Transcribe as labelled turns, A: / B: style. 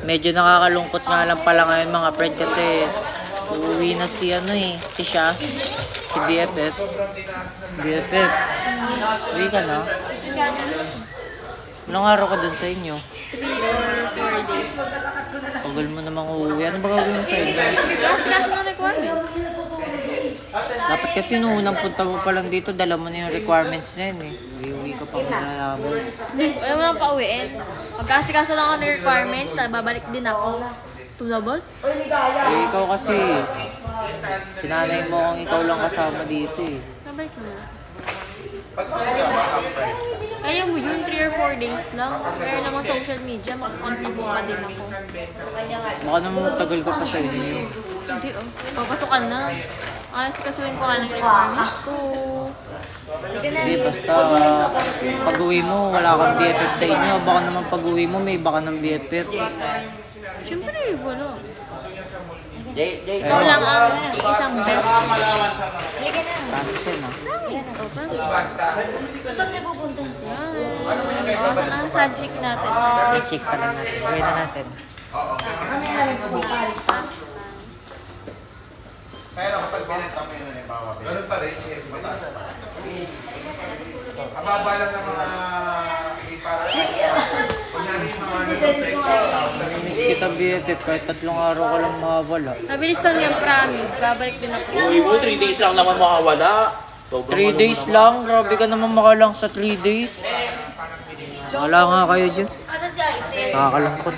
A: Medyo nakakalungkot nga lang pala ngayon mga friend kasi uuwi na si si siya, si BFF. BFF, uwi ka na? Ilang araw ka dun sa inyo?
B: 3 or 4 days.
A: Tagal mo namang uuwi. Ano ba gagawin mo sa inyo?
B: Kaso ng requirements.
A: Dapat kasi nung unang punta mo pa lang dito, dala mo na yung requirements na yun eh. Uwi ka pa malalaman.
B: Ayaw mo lang pauwiin. Pagkasikaso lang ako ng requirements, babalik din ako. Tunabot?
A: Eh, ikaw kasi, sinanay mo kung ikaw lang kasama dito eh.
B: Babalik naman. Kaya mo yun, 3 or 4 days lang. Pero naman social media, makakontak mo pa din ako.
A: Baka naman matagal ka pa sa inyo.
B: Hindi oh, papasukan na. Kasuhin ko nga lang yung requirements ko.
A: Hindi, basta pag-uwi mo, wala kang BFF sa inyo. Baka naman pag-uwi mo, may baka ng BFF.
B: Siyempre, wala. Ikaw lang ang isang best.
A: Promise yun ah.
B: Saan na pupunta? Yan. Saan ang handshake natin?
A: I-check pa lang natin. Gawin na natin.
C: Pero kapag binenta mo yun, halimbawa, ganun pa rin, mataas pa. Ang baba lang ng mga para kunyari yung mga
A: Miss kita BFF, kahit 3 araw ka lang mawawala.
B: Mabilis lang yung promise. Babalik din ako.
D: Uy mo, 3 days lang naman makawala.
A: 3 days lang? Grabe ka naman makalang sa 3 days. Wala nga kayo dyan. Nakakalangkot.